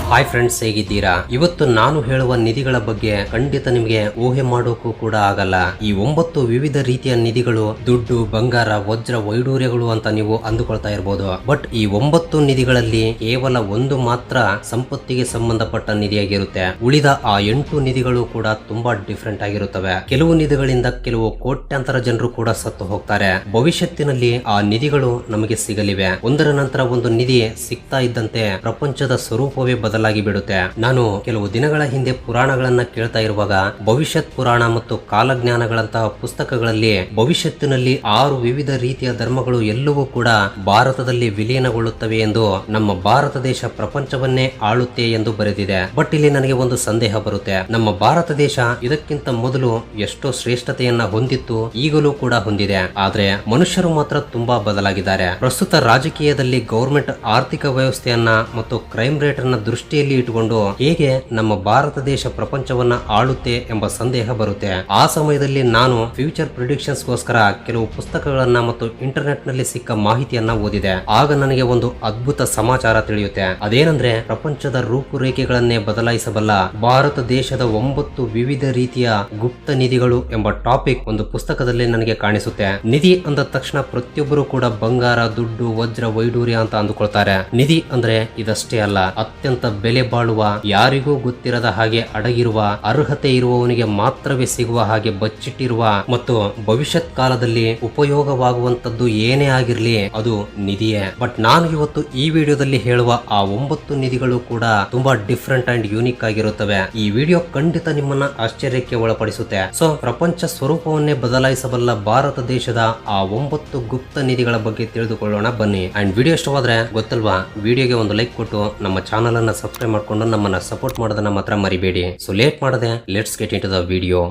Hi friends, ಹೇಗಿದ್ದೀರಾ? ಇವತ್ತು ನಾನು ಹೇಳುವ ನಿಧಿಗಳ ಬಗ್ಗೆ ಖಂಡಿತ ನಿಮಗೆ ಊಹೆ ಮಾಡೋಕ್ಕೂ ಕೂಡ ಆಗಲ್ಲ. ಈ 9 ವಿವಿಧ ರೀತಿಯ ನಿಧಿಗಳು ದುಡ್ಡು, ಬಂಗಾರ, ವಜ್ರ, ವೈಡೂರ್ಯಗಳು ಅಂತ ನೀವು ಅಂದುಕೊಳ್ತಾ ಇರಬಹುದು. ಬಟ್ ಈ 9 ನಿಧಿಗಳಲ್ಲಿ ಕೇವಲ ಒಂದು ಮಾತ್ರ ಸಂಪತ್ತಿಗೆ ಸಂಬಂಧಪಟ್ಟ ನಿಧಿಯಾಗಿರುತ್ತೆ. ಉಳಿದ ಆ 8 ನಿಧಿಗಳು ಕೂಡ ತುಂಬಾ ಡಿಫ್ರೆಂಟ್ ಆಗಿರುತ್ತವೆ. ಕೆಲವು ನಿಧಿಗಳಿಂದ ಕೆಲವು ಕೋಟ್ಯಾಂತರ ಜನರು ಕೂಡ ಸತ್ತು ಹೋಗ್ತಾರೆ. ಭವಿಷ್ಯತ್ತಿನಲ್ಲಿ ಆ ನಿಧಿಗಳು ನಮಗೆ ಸಿಗಲಿವೆ. ಒಂದರ ನಂತರ ಒಂದು ನಿಧಿ ಸಿಗ್ತಾ ಇದ್ದಂತೆ ಪ್ರಪಂಚದ ಸ್ವರೂಪವೇ ಬದಲಾಗಿ ಬಿಡುತ್ತೆ. ನಾನು ಕೆಲವು ದಿನಗಳ ಹಿಂದೆ ಪುರಾಣಗಳನ್ನ ಕೇಳ್ತಾ ಇರುವಾಗ ಭವಿಷ್ಯತ್ ಪುರಾಣ ಮತ್ತು ಕಾಲಜ್ಞಾನಗಳಂತಹ ಪುಸ್ತಕಗಳಲ್ಲಿ ಭವಿಷ್ಯತ್ತಿನಲ್ಲಿ 6 ವಿವಿಧ ರೀತಿಯ ಧರ್ಮಗಳು ಎಲ್ಲವೂ ಕೂಡ ಭಾರತದಲ್ಲಿ ವಿಲೀನಗೊಳ್ಳುತ್ತವೆ ಎಂದು, ನಮ್ಮ ಭಾರತ ದೇಶ ಪ್ರಪಂಚವನ್ನೇ ಆಳುತ್ತೆ ಎಂದು ಬರೆದಿದೆ. ಬಟ್ ಇಲ್ಲಿ ನನಗೆ ಒಂದು ಸಂದೇಹ ಬರುತ್ತೆ. ನಮ್ಮ ಭಾರತ ದೇಶ ಇದಕ್ಕಿಂತ ಮೊದಲು ಎಷ್ಟೋ ಶ್ರೇಷ್ಠತೆಯನ್ನ ಹೊಂದಿತ್ತು, ಈಗಲೂ ಕೂಡ ಹೊಂದಿದೆ. ಆದ್ರೆ ಮನುಷ್ಯರು ಮಾತ್ರ ತುಂಬಾ ಬದಲಾಗಿದ್ದಾರೆ. ಪ್ರಸ್ತುತ ರಾಜಕೀಯದಲ್ಲಿ ಗೌರ್ಮೆಂಟ್ ಆರ್ಥಿಕ ವ್ಯವಸ್ಥೆಯನ್ನ ಮತ್ತು ಕ್ರೈಮ್ ರೇಟ್ ಅನ್ನ ದೃಷ್ಟಿಯಲ್ಲಿ ಇಟ್ಟುಕೊಂಡು ಹೇಗೆ ನಮ್ಮ ಭಾರತ ದೇಶ ಪ್ರಪಂಚವನ್ನ ಆಳುತ್ತೆ ಎಂಬ ಸಂದೇಹ ಬರುತ್ತೆ. ಆ ಸಮಯದಲ್ಲಿ ನಾನು ಫ್ಯೂಚರ್ ಪ್ರಿಡಿಕ್ಷನ್ಸ್ ಗೋಸ್ಕರ ಕೆಲವು ಪುಸ್ತಕಗಳನ್ನ ಮತ್ತು ಇಂಟರ್ನೆಟ್ ನಲ್ಲಿ ಸಿಕ್ಕ ಮಾಹಿತಿಯನ್ನ ಓದಿದೆ. ಆಗ ನನಗೆ ಒಂದು ಅದ್ಭುತ ಸಮಾಚಾರ ತಿಳಿಯುತ್ತೆ. ಅದೇನಂದ್ರೆ, ಪ್ರಪಂಚದ ರೂಪುರೇಖೆಗಳನ್ನೇ ಬದಲಾಯಿಸಬಲ್ಲ ಭಾರತ ದೇಶದ 9 ವಿವಿಧ ರೀತಿಯ ಗುಪ್ತ ನಿಧಿಗಳು ಎಂಬ ಟಾಪಿಕ್ ಒಂದು ಪುಸ್ತಕದಲ್ಲಿ ನನಗೆ ಕಾಣಿಸುತ್ತೆ. ನಿಧಿ ಅಂದ ತಕ್ಷಣ ಪ್ರತಿಯೊಬ್ಬರು ಕೂಡ ಬಂಗಾರ, ದುಡ್ಡು, ವಜ್ರ, ವೈಡೂರ್ಯ ಅಂತ ಅಂದುಕೊಳ್ತಾರೆ. ನಿಧಿ ಅಂದ್ರೆ ಇದಷ್ಟೇ ಅಲ್ಲ, ಅತ್ಯಂತ ಬೆಲೆ ಬಾಳುವ, ಯಾರಿಗೂ ಗೊತ್ತಿರದ ಹಾಗೆ ಅಡಗಿರುವ, ಅರ್ಹತೆ ಇರುವವನಿಗೆ ಮಾತ್ರವೇ ಸಿಗುವ ಹಾಗೆ ಬಚ್ಚಿಟ್ಟಿರುವ ಮತ್ತು ಭವಿಷ್ಯತ್ ಕಾಲದಲ್ಲಿ ಉಪಯೋಗವಾಗುವಂತದ್ದು ಏನೇ ಆಗಿರ್ಲಿ ಅದು ನಿಧಿಯೇ. ಬಟ್ ನಾನು ಇವತ್ತು ಈ ವಿಡಿಯೋದಲ್ಲಿ ಹೇಳುವ ಆ 9 ನಿಧಿಗಳು ಕೂಡ ತುಂಬಾ ಡಿಫ್ರೆಂಟ್ ಅಂಡ್ ಯೂನಿಕ್ ಆಗಿರುತ್ತವೆ. ಈ ವಿಡಿಯೋ ಖಂಡಿತ ನಿಮ್ಮನ್ನ ಆಶ್ಚರ್ಯಕ್ಕೆ ಒಳಪಡಿಸುತ್ತೆ. ಸೊ ಪ್ರಪಂಚ ಸ್ವರೂಪವನ್ನೇ ಬದಲಾಯಿಸಬಲ್ಲ ಭಾರತ ದೇಶದ ಆ 9 ಗುಪ್ತ ನಿಧಿಗಳ ಬಗ್ಗೆ ತಿಳಿದುಕೊಳ್ಳೋಣ ಬನ್ನಿ. ಅಂಡ್ ವಿಡಿಯೋ ಇಷ್ಟವಾದ್ರೆ ಗೊತ್ತಲ್ವಾ, ವಿಡಿಯೋಗೆ ಒಂದು ಲೈಕ್ ಕೊಟ್ಟು ನಮ್ಮ ಚಾನಲ್ ಅನ್ನ ಸಬ್ಸ್ಕ್ರೈಬ್ ಮಾಡ್ಕೊಂಡು ನಮ್ಮನ್ನ ಸಪೋರ್ಟ್ ಮಾಡೋದನ್ನ ಮಾತ್ರ ಮರಿಬೇಡಿ. ಸೊ ಲೇಟ್ ಮಾಡದೆ let's get into the video.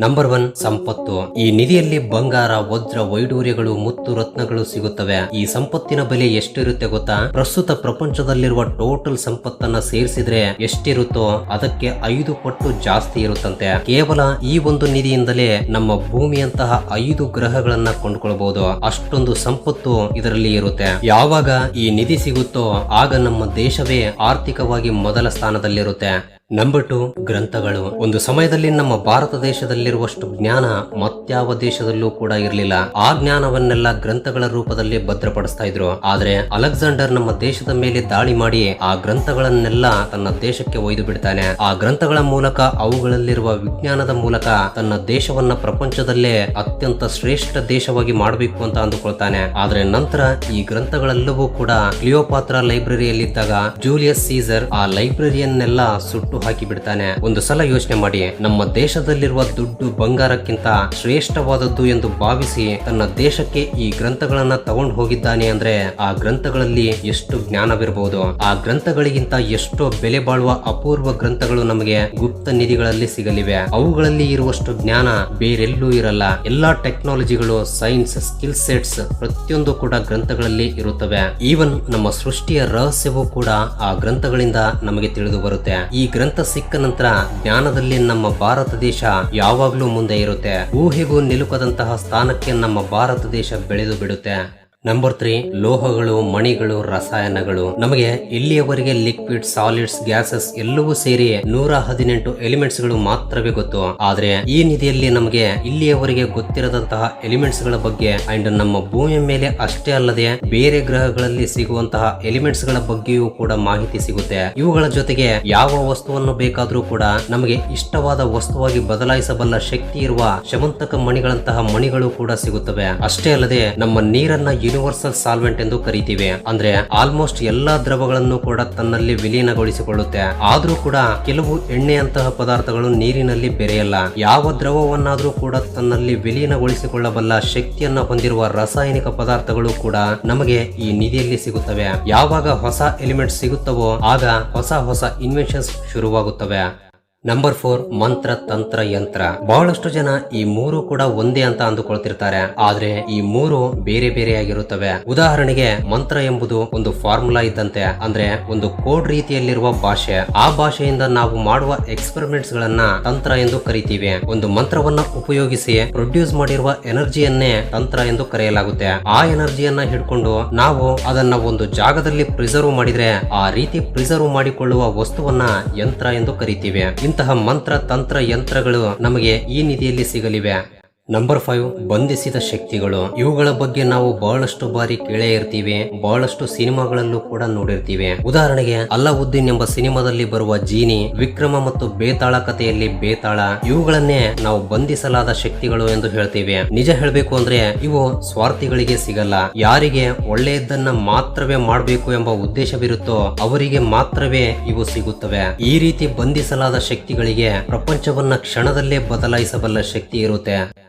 Number 1, ಸಂಪತ್ತು. ಈ ನಿಧಿಯಲ್ಲಿ ಬಂಗಾರ, ವಜ್ರ, ವೈಡೂರ್ಯಗಳು, ಮುತ್ತು, ರತ್ನಗಳು ಸಿಗುತ್ತವೆ. ಈ ಸಂಪತ್ತಿನ ಬೆಲೆ ಎಷ್ಟಿರುತ್ತೆ ಗೊತ್ತಾ? ಪ್ರಸ್ತುತ ಪ್ರಪಂಚದಲ್ಲಿರುವ ಟೋಟಲ್ ಸಂಪತ್ತನ್ನ ಸೇರಿಸಿದ್ರೆ ಎಷ್ಟಿರುತ್ತೋ ಅದಕ್ಕೆ 5 ಪಟ್ಟು ಜಾಸ್ತಿ ಇರುತ್ತಂತೆ. ಕೇವಲ ಈ ಒಂದು ನಿಧಿಯಿಂದಲೇ ನಮ್ಮ ಭೂಮಿಯಂತಹ 5 ಗ್ರಹಗಳನ್ನ ಕೊಂಡ್ಕೊಳ್ಬಹುದು. ಅಷ್ಟೊಂದು ಸಂಪತ್ತು ಇದರಲ್ಲಿ ಇರುತ್ತೆ. ಯಾವಾಗ ಈ ನಿಧಿ ಸಿಗುತ್ತೋ ಆಗ ನಮ್ಮ ದೇಶವೇ ಆರ್ಥಿಕವಾಗಿ ಮೊದಲ ಸ್ಥಾನದಲ್ಲಿರುತ್ತೆ. ನಂಬರ್ 2, ಗ್ರಂಥಗಳು. ಒಂದು ಸಮಯದಲ್ಲಿ ನಮ್ಮ ಭಾರತ ದೇಶದಲ್ಲಿರುವಷ್ಟು ಜ್ಞಾನ ಮತ್ಯಾವ ದೇಶದಲ್ಲೂ ಕೂಡ ಇರಲಿಲ್ಲ. ಆ ಜ್ಞಾನವನ್ನೆಲ್ಲ ಗ್ರಂಥಗಳ ರೂಪದಲ್ಲಿ ಭದ್ರಪಡಿಸ್ತಾ ಇದ್ರು. ಆದ್ರೆ ಅಲೆಕ್ಸಾಂಡರ್ ನಮ್ಮ ದೇಶದ ಮೇಲೆ ದಾಳಿ ಮಾಡಿ ಆ ಗ್ರಂಥಗಳನ್ನೆಲ್ಲ ತನ್ನ ದೇಶಕ್ಕೆ ಒಯ್ದು ಬಿಡ್ತಾನೆ. ಆ ಗ್ರಂಥಗಳ ಮೂಲಕ, ಅವುಗಳಲ್ಲಿರುವ ವಿಜ್ಞಾನದ ಮೂಲಕ ತನ್ನ ದೇಶವನ್ನ ಪ್ರಪಂಚದಲ್ಲೇ ಅತ್ಯಂತ ಶ್ರೇಷ್ಠ ದೇಶವಾಗಿ ಮಾಡಬೇಕು ಅಂತ ಅಂದುಕೊಳ್ತಾನೆ. ಆದ್ರೆ ನಂತರ ಈ ಗ್ರಂಥಗಳೆಲ್ಲವೂ ಕೂಡ ಕ್ಲಿಯೋಪಾತ್ರ ಲೈಬ್ರರಿಯಲ್ಲಿದ್ದಾಗ ಜೂಲಿಯಸ್ ಸೀಸರ್ ಆ ಲೈಬ್ರರಿಯನ್ನೆಲ್ಲ ಸುಟ್ಟು ಹಾಕಿ ಬಿಡ್ತಾನೆ. ಒಂದು ಸಲ ಯೋಚನೆ ಮಾಡಿ, ನಮ್ಮ ದೇಶದಲ್ಲಿರುವ ದುಡ್ಡು ಬಂಗಾರಕ್ಕಿಂತ ಶ್ರೇಷ್ಠವಾದದ್ದು ಎಂದು ಭಾವಿಸಿ ತನ್ನ ದೇಶಕ್ಕೆ ಈ ಗ್ರಂಥಗಳನ್ನ ತಗೊಂಡು ಹೋಗಿದ್ದಾನೆ ಅಂದ್ರೆ ಆ ಗ್ರಂಥಗಳಲ್ಲಿ ಎಷ್ಟು ಜ್ಞಾನವಿರಬಹುದು. ಆ ಗ್ರಂಥಗಳಿಗಿಂತ ಎಷ್ಟೋ ಬೆಲೆ ಬಾಳುವ ಅಪೂರ್ವ ಗ್ರಂಥಗಳು ನಮಗೆ ಗುಪ್ತ ನಿಧಿಗಳಲ್ಲಿ ಸಿಗಲಿವೆ. ಅವುಗಳಲ್ಲಿ ಇರುವಷ್ಟು ಜ್ಞಾನ ಬೇರೆಲ್ಲೂ ಇರಲ್ಲ. ಎಲ್ಲಾ ಟೆಕ್ನಾಲಜಿಗಳು, ಸೈನ್ಸ್, ಸ್ಕಿಲ್ ಸೆಟ್ಸ್ ಪ್ರತಿಯೊಂದು ಕೂಡ ಗ್ರಂಥಗಳಲ್ಲಿ ಇರುತ್ತವೆ. ಈವನ್ ನಮ್ಮ ಸೃಷ್ಟಿಯ ರಹಸ್ಯವೂ ಕೂಡ ಆ ಗ್ರಂಥಗಳಿಂದ ನಮಗೆ ತಿಳಿದು ಬರುತ್ತೆ. ಈ ಗ್ರಂಥ ಸಿಕ್ಕ ನಂತರ ಜ್ಞಾನದಲ್ಲಿ ನಮ್ಮ ಭಾರತ ದೇಶ ಯಾವಾಗ್ಲೂ ಮುಂದೆ ಇರುತ್ತೆ. ಊಹೆಗೂ ನಿಲುಕದಂತಹ ಸ್ಥಾನಕ್ಕೆ ನಮ್ಮ ಭಾರತ ದೇಶ ಬೆಳೆದು ಬಿಡುತ್ತೆ. ನಂಬರ್ 3, ಲೋಹಗಳು, ಮಣಿಗಳು, ರಸಾಯನಗಳು. ನಮಗೆ ಇಲ್ಲಿಯವರೆಗೆ ಲಿಕ್ವಿಡ್, ಸಾಲಿಡ್ಸ್, ಗ್ಯಾಸಸ್ ಎಲ್ಲವೂ ಸೇರಿ 118 ಎಲಿಮೆಂಟ್ಸ್ ಗಳು ಮಾತ್ರವೇ ಗೊತ್ತು. ಆದ್ರೆ ಈ ನಿಧಿಯಲ್ಲಿ ನಮಗೆ ಇಲ್ಲಿಯವರೆಗೆ ಗೊತ್ತಿರದಂತಹ ಎಲಿಮೆಂಟ್ಸ್ ಗಳ ಬಗ್ಗೆ ಅಂಡ್ ನಮ್ಮ ಭೂಮಿಯ ಮೇಲೆ ಅಷ್ಟೇ ಅಲ್ಲದೆ ಬೇರೆ ಗ್ರಹಗಳಲ್ಲಿ ಸಿಗುವಂತಹ ಎಲಿಮೆಂಟ್ಸ್ ಗಳ ಬಗ್ಗೆಯೂ ಕೂಡ ಮಾಹಿತಿ ಸಿಗುತ್ತೆ. ಇವುಗಳ ಜೊತೆಗೆ ಯಾವ ವಸ್ತುವನ್ನು ಬೇಕಾದ್ರೂ ಕೂಡ ನಮಗೆ ಇಷ್ಟವಾದ ವಸ್ತುವಾಗಿ ಬದಲಾಯಿಸಬಲ್ಲ ಶಕ್ತಿ ಇರುವ ಶಮಂತಕ ಮಣಿಗಳಂತಹ ಮಣಿಗಳು ಕೂಡ ಸಿಗುತ್ತವೆ. ಅಷ್ಟೇ ಅಲ್ಲದೆ ನಮ್ಮ ನೀರನ್ನ ಯೂನಿವರ್ಸಲ್ ಸಾಲ್ವೆಂಟ್ ಎಂದು ಕರೀತೀವಿ. ಅಂದ್ರೆ ಆಲ್ಮೋಸ್ಟ್ ಎಲ್ಲಾ ದ್ರವಗಳನ್ನು ಕೂಡ ತನ್ನಲ್ಲಿ ವಿಲೀನಗೊಳಿಸಿಕೊಳ್ಳುತ್ತೆ. ಆದ್ರೂ ಕೂಡ ಕೆಲವು ಎಣ್ಣೆಯಂತಹ ಪದಾರ್ಥಗಳು ನೀರಿನಲ್ಲಿ ಬೆರೆಯಲ್ಲ. ಯಾವ ದ್ರವವನ್ನಾದ್ರೂ ಕೂಡ ತನ್ನಲ್ಲಿ ವಿಲೀನಗೊಳಿಸಿಕೊಳ್ಳಬಲ್ಲ ಶಕ್ತಿಯನ್ನ ಹೊಂದಿರುವ ರಾಸಾಯನಿಕ ಪದಾರ್ಥಗಳು ಕೂಡ ನಮಗೆ ಈ ನಿಧಿಯಲ್ಲಿ ಸಿಗುತ್ತವೆ. ಯಾವಾಗ ಹೊಸ ಎಲಿಮೆಂಟ್ಸ್ ಸಿಗುತ್ತವೋ ಆಗ ಹೊಸ ಇನ್ವೆನ್ಷನ್ಸ್ ಶುರುವಾಗುತ್ತವೆ. ನಂಬರ್ 4 ಮಂತ್ರ ತಂತ್ರ ಯಂತ್ರ. ಬಹಳಷ್ಟು ಜನ ಈ ಮೂರು ಕೂಡ ಒಂದೇ ಅಂತ ಅಂದುಕೊಳ್ತಿರ್ತಾರೆ, ಆದ್ರೆ ಈ ಮೂರು ಬೇರೆ ಬೇರೆಯಾಗಿರುತ್ತವೆ. ಉದಾಹರಣೆಗೆ ಮಂತ್ರ ಎಂಬುದು ಒಂದು ಫಾರ್ಮುಲಾ ಇದ್ದಂತೆ, ಅಂದ್ರೆ ಒಂದು ಕೋಡ್ ರೀತಿಯಲ್ಲಿರುವ ಭಾಷೆ. ಆ ಭಾಷೆಯಿಂದ ನಾವು ಮಾಡುವ ಎಕ್ಸ್ಪೆರಿಮೆಂಟ್ಸ್ ಗಳನ್ನ ತಂತ್ರ ಎಂದು ಕರಿತೀವಿ. ಒಂದು ಮಂತ್ರವನ್ನ ಉಪಯೋಗಿಸಿ ಪ್ರೊಡ್ಯೂಸ್ ಮಾಡಿರುವ ಎನರ್ಜಿಯನ್ನೇ ತಂತ್ರ ಎಂದು ಕರೆಯಲಾಗುತ್ತೆ. ಆ ಎನರ್ಜಿಯನ್ನ ಹಿಡ್ಕೊಂಡು ನಾವು ಅದನ್ನ ಒಂದು ಜಾಗದಲ್ಲಿ ಪ್ರಿಸರ್ವ್ ಮಾಡಿದ್ರೆ ಆ ರೀತಿ ಪ್ರಿಸರ್ವ್ ಮಾಡಿಕೊಳ್ಳುವ ವಸ್ತುವನ್ನ ಯಂತ್ರ ಎಂದು ಕರಿತೀವಿ. ಇಂತಹ ಮಂತ್ರ ತಂತ್ರ ಯಂತ್ರಗಳು ನಮಗೆ ಈ ನಿಧಿಯಲ್ಲಿ ಸಿಗಲಿವೆ. ನಂಬರ್ 5 ಬಂಧಿಸಿದ ಶಕ್ತಿಗಳು. ಇವುಗಳ ಬಗ್ಗೆ ನಾವು ಬಹಳಷ್ಟು ಬಾರಿ ಕೇಳೇ ಇರ್ತೀವಿ, ಬಹಳಷ್ಟು ಸಿನಿಮಾಗಳಲ್ಲೂ ಕೂಡ ನೋಡಿರ್ತೀವಿ. ಉದಾಹರಣೆಗೆ ಅಲ್ಲಾವುದ್ದೀನ್ ಎಂಬ ಸಿನಿಮಾದಲ್ಲಿ ಬರುವ ಜೀನಿ, ವಿಕ್ರಮ ಮತ್ತು ಬೇತಾಳ ಕಥೆಯಲ್ಲಿ ಬೇತಾಳ, ಇವುಗಳನ್ನೇ ನಾವು ಬಂಧಿಸಲಾದ ಶಕ್ತಿಗಳು ಎಂದು ಹೇಳ್ತೀವಿ. ನಿಜ ಹೇಳ್ಬೇಕು ಅಂದ್ರೆ ಇವು ಸ್ವಾರ್ಥಿಗಳಿಗೆ ಸಿಗಲ್ಲ. ಯಾರಿಗೆ ಒಳ್ಳೆಯದನ್ನ ಮಾತ್ರವೇ ಮಾಡಬೇಕು ಎಂಬ ಉದ್ದೇಶವಿರುತ್ತೋ ಅವರಿಗೆ ಮಾತ್ರವೇ ಇವು ಸಿಗುತ್ತವೆ. ಈ ರೀತಿ ಬಂಧಿಸಲಾದ ಶಕ್ತಿಗಳಿಗೆ ಪ್ರಪಂಚವನ್ನ ಕ್ಷಣದಲ್ಲೇ ಬದಲಾಯಿಸಬಲ್ಲ ಶಕ್ತಿ ಇರುತ್ತೆ.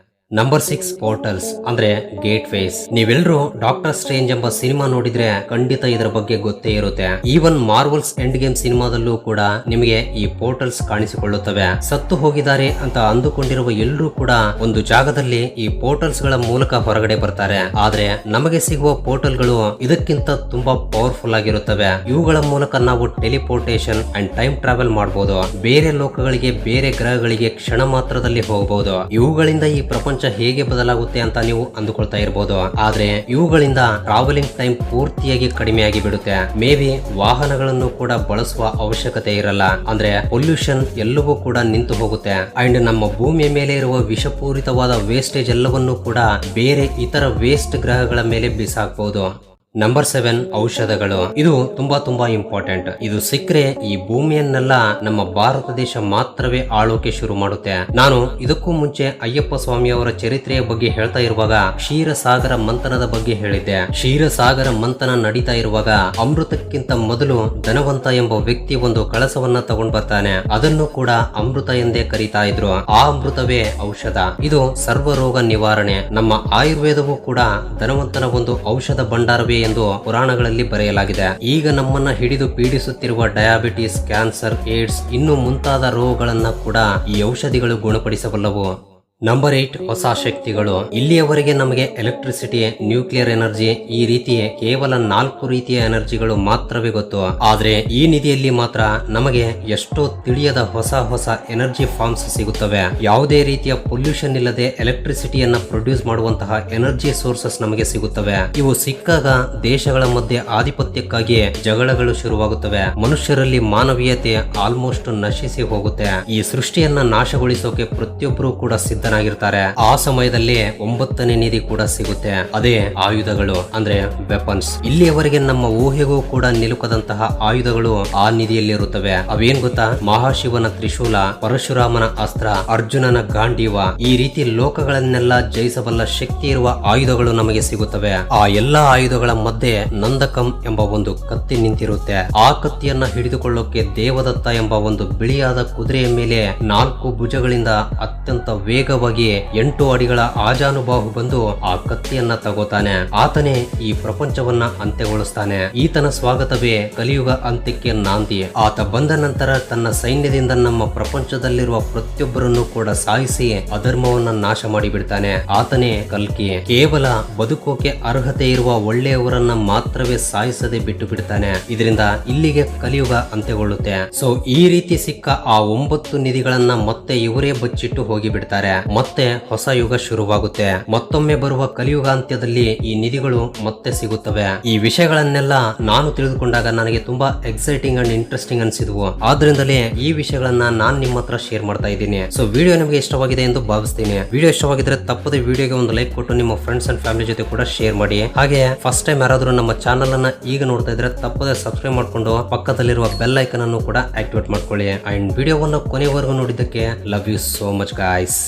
ನಂಬರ್ 6 ಪೋರ್ಟಲ್ಸ್ ಅಂದ್ರೆ ಗೇಟ್ ವೇಸ್. ನೀವೆಲ್ಲರೂ ಡಾಕ್ಟರ್ ಸ್ಟ್ರೇಂಜ್ ಎಂಬ ಸಿನಿಮಾ ನೋಡಿದ್ರೆ ಖಂಡಿತ ಇದರ ಬಗ್ಗೆ ಗೊತ್ತೇ ಇರುತ್ತೆ. ಈವನ್ ಮಾರ್ವಲ್ಸ್ ಎಂಡ್ ಗೇಮ್ ಸಿನಿಮಾದಲ್ಲೂ ಕೂಡ ನಿಮಗೆ ಈ ಪೋರ್ಟಲ್ಸ್ ಕಾಣಿಸಿಕೊಳ್ಳುತ್ತವೆ. ಸತ್ತು ಹೋಗಿದ್ದಾರೆ ಅಂತ ಅಂದುಕೊಂಡಿರುವ ಎಲ್ಲರೂ ಕೂಡ ಒಂದು ಜಾಗದಲ್ಲಿ ಈ ಪೋರ್ಟಲ್ಸ್ ಗಳ ಮೂಲಕ ಹೊರಗಡೆ ಬರ್ತಾರೆ. ಆದ್ರೆ ನಮಗೆ ಸಿಗುವ ಪೋರ್ಟಲ್ ಗಳು ಇದಕ್ಕಿಂತ ತುಂಬಾ ಪವರ್ಫುಲ್ ಆಗಿರುತ್ತವೆ. ಇವುಗಳ ಮೂಲಕ ನಾವು ಟೆಲಿಪೋರ್ಟೇಷನ್ ಅಂಡ್ ಟೈಮ್ ಟ್ರಾವೆಲ್ ಮಾಡಬಹುದು. ಬೇರೆ ಲೋಕಗಳಿಗೆ, ಬೇರೆ ಗ್ರಹಗಳಿಗೆ ಕ್ಷಣ ಮಾತ್ರದಲ್ಲಿ ಹೋಗಬಹುದು. ಇವುಗಳಿಂದ ಈ ಪ್ರಪಂಚ ಹೇಗೆ ಬದಲಾಗುತ್ತೆ ಅಂತ ನೀವು ಅಂದುಕೊಳ್ತಾ ಇರಬಹುದು, ಆದ್ರೆ ಇವುಗಳಿಂದ ಟ್ರಾವೆಲಿಂಗ್ ಟೈಮ್ ಪೂರ್ತಿಯಾಗಿ ಕಡಿಮೆಯಾಗಿ ಬಿಡುತ್ತೆ. ಮೇ ಬಿ ವಾಹನಗಳನ್ನು ಕೂಡ ಬಳಸುವ ಅವಶ್ಯಕತೆ ಇರಲ್ಲ. ಅಂದ್ರೆ ಪೊಲ್ಯೂಷನ್ ಎಲ್ಲವೂ ಕೂಡ ನಿಂತು ಹೋಗುತ್ತೆ. ಅಂಡ್ ನಮ್ಮ ಭೂಮಿಯ ಮೇಲೆ ಇರುವ ವಿಷಪೂರಿತವಾದ ವೇಸ್ಟೇಜ್ ಎಲ್ಲವನ್ನೂ ಕೂಡ ಬೇರೆ ಇತರ ವೇಸ್ಟ್ ಗ್ರಹಗಳ ಮೇಲೆ ಬಿಸಾಕಬಹುದು. ನಂಬರ್ 7 ಔಷಧಗಳು. ಇದು ತುಂಬಾ ಇಂಪಾರ್ಟೆಂಟ್. ಇದು ಸಿಕ್ಕರೆ ಈ ಭೂಮಿಯನ್ನೆಲ್ಲ ನಮ್ಮ ಭಾರತ ದೇಶ ಮಾತ್ರವೇ ಆಳೋಕೆ ಶುರು ಮಾಡುತ್ತೆ. ನಾನು ಇದಕ್ಕೂ ಮುಂಚೆ ಅಯ್ಯಪ್ಪ ಸ್ವಾಮಿ ಅವರ ಚರಿತ್ರೆಯ ಬಗ್ಗೆ ಹೇಳ್ತಾ ಇರುವಾಗ ಕ್ಷೀರಸಾಗರ ಮಂಥನದ ಬಗ್ಗೆ ಹೇಳಿದ್ದೆ. ಕ್ಷೀರಸಾಗರ ಮಂಥನ ನಡೀತಾ ಇರುವಾಗ ಅಮೃತಕ್ಕಿಂತ ಮೊದಲು ಧನವಂತ ಎಂಬ ವ್ಯಕ್ತಿ ಒಂದು ಕಳಸವನ್ನ ತಗೊಂಡ್ ಬರ್ತಾನೆ. ಅದನ್ನು ಕೂಡ ಅಮೃತ ಎಂದೇ ಕರೀತಾ ಇದ್ರು. ಆ ಅಮೃತವೇ ಔಷಧ. ಇದು ಸರ್ವರೋಗ ನಿವಾರಣೆ. ನಮ್ಮ ಆಯುರ್ವೇದವೂ ಕೂಡ ಧನವಂತನ ಒಂದು ಔಷಧ ಭಂಡಾರವೇ ಎಂದು ಪುರಾಣಗಳಲ್ಲಿ ಬರೆಯಲಾಗಿದೆ. ಈಗ ನಮ್ಮನ್ನ ಹಿಡಿದು ಪೀಡಿಸುತ್ತಿರುವ ಡಯಾಬಿಟಿಸ್, ಕ್ಯಾನ್ಸರ್, ಏಡ್ಸ್ ಇನ್ನು ಮುಂತಾದ ರೋಗಗಳನ್ನ ಕೂಡ ಈ ಔಷಧಿಗಳು ಗುಣಪಡಿಸಬಲ್ಲವು. ನಂಬರ್ 8 ಹೊಸ ಶಕ್ತಿಗಳು. ಇಲ್ಲಿಯವರೆಗೆ ನಮಗೆ ಎಲೆಕ್ಟ್ರಿಸಿಟಿ, ನ್ಯೂಕ್ಲಿಯರ್ ಎನರ್ಜಿ ಈ ರೀತಿ ಕೇವಲ 4 ರೀತಿಯ ಎನರ್ಜಿಗಳು ಮಾತ್ರವೇ ಗೊತ್ತು. ಆದ್ರೆ ಈ ನಿಧಿಯಲ್ಲಿ ಮಾತ್ರ ನಮಗೆ ಎಷ್ಟೋ ತಿಳಿಯದ ಹೊಸ ಎನರ್ಜಿ ಫಾರ್ಮ್ಸ್ ಸಿಗುತ್ತವೆ. ಯಾವುದೇ ರೀತಿಯ ಪೊಲ್ಯೂಷನ್ ಇಲ್ಲದೆ ಎಲೆಕ್ಟ್ರಿಸಿಟಿಯನ್ನ ಪ್ರೊಡ್ಯೂಸ್ ಮಾಡುವಂತಹ ಎನರ್ಜಿ ಸೋರ್ಸಸ್ ನಮಗೆ ಸಿಗುತ್ತವೆ. ಇವು ಸಿಕ್ಕಾಗ ದೇಶಗಳ ಮಧ್ಯೆ ಆಧಿಪತ್ಯಕ್ಕಾಗಿ ಜಗಳಗಳು ಶುರುವಾಗುತ್ತವೆ. ಮನುಷ್ಯರಲ್ಲಿ ಮಾನವೀಯತೆ ಆಲ್ಮೋಸ್ಟ್ ನಶಿಸಿ ಹೋಗುತ್ತೆ. ಈ ಸೃಷ್ಟಿಯನ್ನ ನಾಶಗೊಳಿಸೋಕೆ ಪ್ರತಿಯೊಬ್ಬರು ಕೂಡ ಸಿದ್ಧನಾಗಿರ್ತಾರೆ. ಆ ಸಮಯದಲ್ಲಿ 9ನೇ ನಿಧಿ ಕೂಡ ಸಿಗುತ್ತೆ. ಅದೇ ಆಯುಧಗಳು ಅಂದ್ರೆ ವೆಪನ್ಸ್. ಇಲ್ಲಿಯವರೆಗೆ ನಮ್ಮ ಊಹೆಗೂ ಕೂಡ ನಿಲುಕದಂತಹ ಆಯುಧಗಳು ಆ ನಿಧಿಯಲ್ಲಿರುತ್ತವೆ. ಅವೇನ್ ಗೊತ್ತಾ? ಮಹಾಶಿವನ ತ್ರಿಶೂಲ, ಪರಶುರಾಮನ ಅಸ್ತ್ರ, ಅರ್ಜುನನ ಗಾಂಡೀವ. ಈ ರೀತಿ ಲೋಕಗಳನ್ನೆಲ್ಲ ಜಯಿಸಬಲ್ಲ ಶಕ್ತಿ ಇರುವ ಆಯುಧಗಳು ನಮಗೆ ಸಿಗುತ್ತವೆ. ಆ ಎಲ್ಲಾ ಆಯುಧಗಳ ಮಧ್ಯೆ ನಂದಕಂ ಎಂಬ ಒಂದು ಕತ್ತಿ ನಿಂತಿರುತ್ತೆ. ಆ ಕತ್ತಿಯನ್ನ ಹಿಡಿದುಕೊಳ್ಳೋಕೆ ದೇವದತ್ತ ಎಂಬ ಒಂದು ಬಿಳಿಯಾದ ಕುದುರೆಯ ಮೇಲೆ 4 ಭುಜಗಳಿಂದ ಅತ್ಯಂತ ವೇಗವಾಗಿ 8 ಅಡಿಗಳ ಆಜಾನುಬಾಹು ಬಂದು ಆ ಕತ್ತಿಯನ್ನ ತಗೋತಾನೆ. ಆತನೇ ಈ ಪ್ರಪಂಚವನ್ನ ಅಂತ್ಯಗೊಳಿಸ್ತಾನೆ. ಈತನ ಸ್ವಾಗತವೇ ಕಲಿಯುಗ ಅಂತ್ಯಕ್ಕೆ ನಾಂದಿ. ಆತ ಬಂದ ನಂತರ ತನ್ನ ಸೈನ್ಯದಿಂದ ನಮ್ಮ ಪ್ರಪಂಚದಲ್ಲಿರುವ ಪ್ರತಿಯೊಬ್ಬರನ್ನು ಕೂಡ ಸಾಯಿಸಿ ಅಧರ್ಮವನ್ನ ನಾಶ ಮಾಡಿ ಬಿಡ್ತಾನೆ. ಆತನೇ ಕಲ್ಕಿ. ಕೇವಲ ಬದುಕೋಕೆ ಅರ್ಹತೆ ಇರುವ ಒಳ್ಳೆಯವರನ್ನ ಮಾತ್ರವೇ ಸಾಯಿಸದೆ ಬಿಟ್ಟು ಬಿಡ್ತಾನೆ. ಇದರಿಂದ ಇಲ್ಲಿಗೆ ಕಲಿಯುಗ ಅಂತ್ಯಗೊಳ್ಳುತ್ತೆ. ಸೊ ಈ ರೀತಿ ಸಿಕ್ಕ ಆ 9 ನಿಧಿಗಳನ್ನ ಮತ್ತೆ ಇವರೇ ಬಚ್ಚಿಟ್ಟು ಹೋಗಿ ಬಿಡ್ತಾರೆ. ಮತ್ತೆ ಹೊಸ ಯುಗ ಶುರುವಾಗುತ್ತೆ. ಮತ್ತೊಮ್ಮೆ ಬರುವ ಕಲಿಯುಗಾಂತ್ಯದಲ್ಲಿ ಈ ನಿಧಿಗಳು ಮತ್ತೆ ಸಿಗುತ್ತವೆ. ಈ ವಿಷಯಗಳನ್ನೆಲ್ಲ ನಾನು ತಿಳಿದುಕೊಂಡಾಗ ನನಗೆ ತುಂಬಾ ಎಕ್ಸೈಟಿಂಗ್ ಅಂಡ್ ಇಂಟ್ರೆಸ್ಟಿಂಗ್ ಅನ್ಸಿದ್ವು. ಆದ್ರಿಂದಲೇ ಈ ವಿಷಯಗಳನ್ನ ನಾನು ನಿಮ್ಮ ಹತ್ರ ಶೇರ್ ಮಾಡ್ತಾ ಇದ್ದೀನಿ. ಸೊ ವಿಡಿಯೋ ನಿಮಗೆ ಇಷ್ಟವಾಗಿದೆ ಎಂದು ಭಾವಿಸ್ತೀನಿ. ವಿಡಿಯೋ ಇಷ್ಟವಾಗಿದ್ರೆ ತಪ್ಪದೆ ವಿಡಿಯೋಗೆ ಒಂದು ಲೈಕ್ ಕೊಟ್ಟು ನಿಮ್ಮ ಫ್ರೆಂಡ್ಸ್ ಅಂಡ್ ಫ್ಯಾಮಿಲಿ ಜೊತೆ ಕೂಡ ಶೇರ್ ಮಾಡಿ. ಹಾಗೆ ಫಸ್ಟ್ ಟೈಮ್ ಯಾರಾದ್ರೂ ನಮ್ಮ ಚಾನಲ್ ಅನ್ನ ಈಗ ನೋಡ್ತಾ ಇದ್ರೆ ತಪ್ಪದೆ ಸಬ್ಸ್ಕ್ರೈಬ್ ಮಾಡ್ಕೊಂಡು ಪಕ್ಕದಲ್ಲಿರುವ ಬೆಲ್ ಐಕನ್ ಅನ್ನು ಕೂಡ ಆಕ್ಟಿವೇಟ್ ಮಾಡ್ಕೊಳ್ಳಿ. ಅಂಡ್ ವಿಡಿಯೋವನ್ನು ಕೊನೆವರೆಗೂ ನೋಡಿದ್ದಕ್ಕೆ love you so much guys.